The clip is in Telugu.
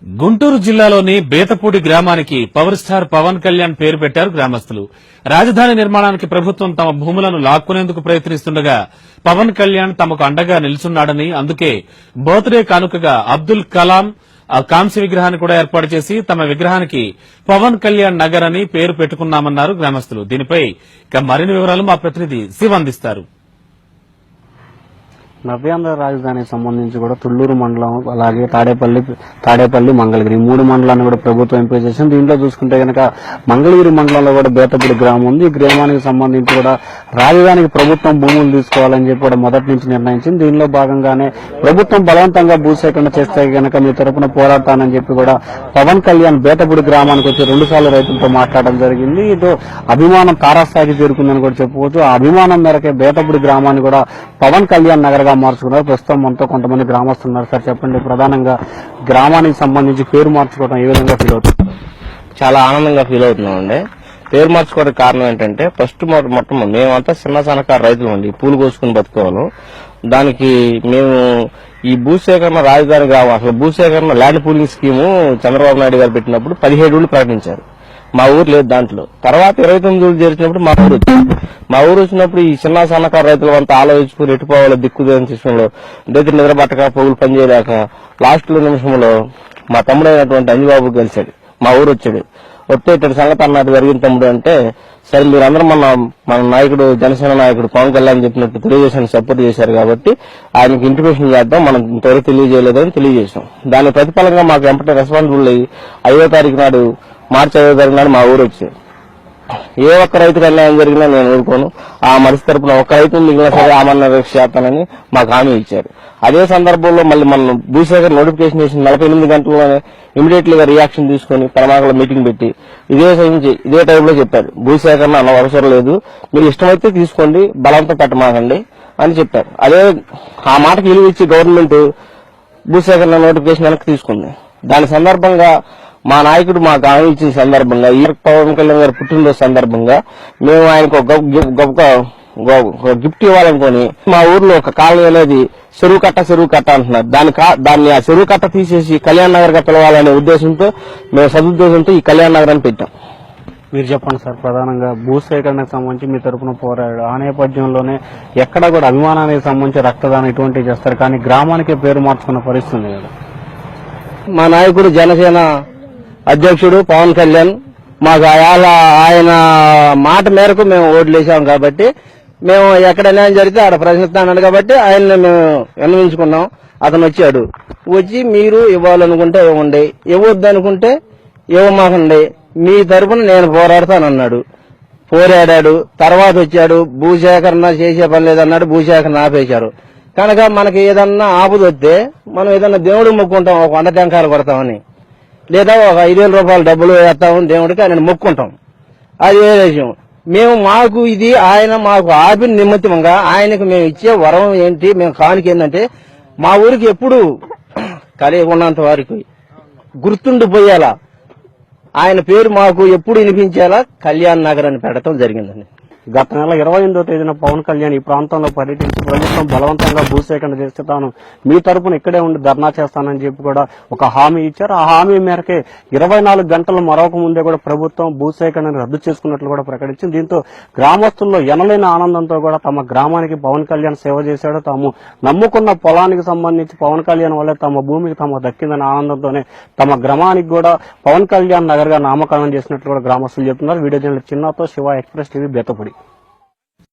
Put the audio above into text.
గుంటూరు జిల్లాలోని బేతపూడి గ్రామానికి పవర్ స్టార్ పవన్ కళ్యాణ్ పేరు పెట్టారు గ్రామస్తులు. రాజధాని నిర్మాణానికి ప్రభుత్వం తమ భూములను లాక్కునేందుకు ప్రయత్నిస్తుండగా పవన్ కళ్యాణ్ తమకు అండగా నిలుచున్నాడని, అందుకే బర్త్డే కానుకగా అబ్దుల్ కలాం కాంస్య విగ్రహాన్ని కూడా ఏర్పాటు చేసి తమ విగ్రహానికి పవన్ కళ్యాణ్ నగర్ అని పేరు పెట్టుకున్నామన్నారు గ్రామస్తులు. దీనిపై మరిన్ని వివరాలు మా ప్రతినిధి శివ అందిస్తారు. నవ్యాంధ్ర రాజధానికి సంబంధించి కూడా తుళ్లూరు మండలం, అలాగే తాడేపల్లి, మంగళగిరి మూడు మండలాన్ని కూడా ప్రభుత్వం ఎంపిక చేసింది. దీంట్లో చూసుకుంటే కనుక మంగళగిరి మండలంలో కూడా బేతపూడి గ్రామం ఉంది. ఈ గ్రామానికి సంబంధించి కూడా రాజధానికి ప్రభుత్వం భూములు తీసుకోవాలని చెప్పి కూడా మొదటి నుంచి నిర్ణయించింది. దీనిలో భాగంగానే ప్రభుత్వం బలవంతంగా భూసేకరణ చేస్తే కనుక మీ తరపున పోరాడతానని చెప్పి కూడా పవన్ కళ్యాణ్ బేతపూడి గ్రామానికి వచ్చి 2 సార్లు రైతులతో మాట్లాడడం జరిగింది. ఇటు అభిమానం తారాస్థాయికి చేరుకుందని కూడా చెప్పుకోవచ్చు. ఆ అభిమానం మేరకే బేతపూడి గ్రామాన్ని కూడా పవన్ కళ్యాణ్ నగర్గా మార్చుకున్నారు. ప్రస్తుతం మనతో కొంతమంది గ్రామస్తులు ఉన్నారు. సార్ చెప్పండి, ప్రధానంగా గ్రామానికి సంబంధించి పేరు మార్చుకోవడం ఏ విధంగా ఫీల్ అవుతుంది? చాలా ఆనందంగా ఫీల్ అవుతున్నామండి. పేరు మార్చుకోవడానికి కారణం ఏంటంటే ఫస్ట్ మొత్తం మేమంతా చిన్న సన్నకారు రైతులు అండి, పూలు కోసుకుని బతుకోవాలి. దానికి మేము ఈ భూసేకరణ రాజధాని గ్రామం, అసలు భూసేకరణ land pooling scheme Chandrababu Naidu గారు పెట్టినప్పుడు 17 ఊళ్ళు ప్రకటించారు. మా ఊరు లేదు దాంట్లో. తర్వాత 29 ఊళ్ళు చేర్చినప్పుడు మా ఊరు వచ్చినప్పుడు ఈ చిన్న సన్నకారు రైతులు అంతా ఆలోచించుకుని ఎట్టుకోవాలో దిక్కుదేని విషయంలో నిద్రపట్టక పొగులు పనిచేయలేక లాస్ట్ నిమిషంలో మా తమ్ముడైనటువంటి అంజబాబు కలిశాడు. మా ఊరు వచ్చాడు. వస్తే ఇటు సంగతి అన్నది జరిగిన తమ్ముడు అంటే, సరే మీరందరూ మన నాయకుడు, జనసేన నాయకుడు పవన్ కళ్యాణ్ చెప్పినట్టు తెలుగుదేశాన్ని సపోర్ట్ చేశారు కాబట్టి ఆయనకి ఇంటిమేషన్ చేద్దాం, మనం ఇంతవరకు తెలియజేయలేదని తెలియజేశాం. దాని ప్రతిఫలంగా మాకు వెంటనే రెస్పాన్సిబుల్ అయ్యి 5వ తారీఖు నాడు, మార్చి 5వ తారీఖు నాడు మా ఊరు వచ్చాడు. ఏ ఒక్క రైతుకు అన్యాయం జరిగినా నేను ఊరుకోను, ఆ మనిషి తరపున ఒక్క రైతు మిగిలిన సరే ఆమరణ దీక్ష చేస్తానని మాకు హామీ ఇచ్చారు. అదే సందర్భంలో మళ్ళీ మనం భూసేకరణ నోటిఫికేషన్ చేసిన 48 గంటల్లోనే ఇమీడియట్లీగా రియాక్షన్ తీసుకుని పరమాగల మీటింగ్ పెట్టి ఇదే టైంలో చెప్పారు, భూసేకరణ అన్న అవసరం లేదు, మీరు ఇష్టమైతే తీసుకోండి, బలంతో పెట్టమాకండి అని చెప్పారు. అదే ఆ మాటకి విలువ ఇచ్చి గవర్నమెంట్ భూసేకరణ నోటిఫికేషన్ వెనక్కి తీసుకుంది. దాని సందర్భంగా మా నాయకుడు మాకు హామీ ఇచ్చిన సందర్భంగా, ఈ పవన్ కళ్యాణ్ గారి పుట్టినరోజు సందర్భంగా మేము ఆయనకు గొప్ప గిఫ్ట్ ఇవ్వాలనుకుని మా ఊర్లో ఒక కాలనీ అనేది చెరువు కట్ట అంటున్నారు. దాన్ని ఆ చెరువు కట్ట తీసేసి కళ్యాణ్ నగర్ గా పిలవాలనే ఉద్దేశంతో, మేము సదుద్దేశంతో ఈ కళ్యాణ్ నగర్ అని పెట్టాం. మీరు చెప్పండి సార్, ప్రధానంగా భూసేకరణకు సంబంధించి మీ తరఫున పోరాడు, ఆ నేపథ్యంలోనే ఎక్కడ కూడా అభిమానానికి సంబంధించి రక్తదానం ఇటువంటివి చేస్తారు, కానీ గ్రామానికి పేరు మార్చుకున్న పరిస్థితి ఉంది కదా. మా నాయకుడు జనసేన అధ్యక్షుడు పవన్ కళ్యాణ్ మాకు ఆయన మాట మేరకు మేము ఓట్లు వేసాం కాబట్టి, మేము ఎక్కడ న్యాయం జరిగితే ఆడ ప్రశ్నిస్తానన్నాడు కాబట్టి ఆయన్ని మేము విన్నవించుకున్నాం. అతను వచ్చాడు, వచ్చి మీరు ఇవ్వాలనుకుంటే ఇవ్వండి, ఇవ్వద్దు అనుకుంటే ఇవ్వమాకండి, మీ తరపున నేను పోరాడతానన్నాడు. పోరాడాడు. తర్వాత వచ్చాడు, భూసేకరణ చేసే పని లేదన్నాడు, భూసేకరణ ఆపేశారు. కనుక మనకి ఏదన్నా ఆపద వస్తే మనం ఏదన్నా దేవుడు మొక్కుంటాం, ఒక 100 టెంకాయలు కొడతామని, లేదా ఒక 5,000 రూపాయలు డబ్బులు వేస్తామని దేవుడికి ఆయన మొక్కుంటాం. అది ఏ విషయం. మాకు ఇది ఆయన మాకు ఆపిన నిమిత్తంగా ఆయనకు మేము ఇచ్చే వరం ఏంటి, మేము కానుక ఏంటంటే మా ఊరికి ఎప్పుడు కలిగి ఉన్నంత వారికి గుర్తుండిపోయేలా ఆయన పేరు మాకు ఎప్పుడు వినిపించేలా కళ్యాణ్ నగర్ అని పెట్టడం జరిగిందండి. గత నెల 28వ తేదీన పవన్ కళ్యాణ్ ఈ ప్రాంతంలో పర్యటించి ప్రభుత్వం బలవంతంగా భూసేకరణ చేస్తే తాను మీ తరపున ఇక్కడే ఉండి ధర్నా చేస్తానని చెప్పి కూడా ఒక హామీ ఇచ్చారు. ఆ హామీ మేరకే 24 గంటలు మరొక ముందే కూడా ప్రభుత్వం భూసేకరణను రద్దు చేసుకున్నట్లు కూడా ప్రకటించింది. దీంతో గ్రామస్తుల్లో ఎనలేని ఆనందంతో కూడా తమ గ్రామానికి పవన్ కళ్యాణ్ సేవ చేశాడు, తాము నమ్ముకున్న పొలానికి సంబంధించి పవన్ కళ్యాణ్ వల్లే తమ భూమికి తమ దక్కిందనే ఆనందంతోనే తమ గ్రామానికి కూడా పవన్ కళ్యాణ్ నగర్ గా నామకరణం చేసినట్లు కూడా గ్రామస్తులు చెప్తున్నారు. వీడియో జర్నలిస్ట్ చిన్నతో శివ, ఎక్స్ప్రెస్ టీవీ, బేతపూడి.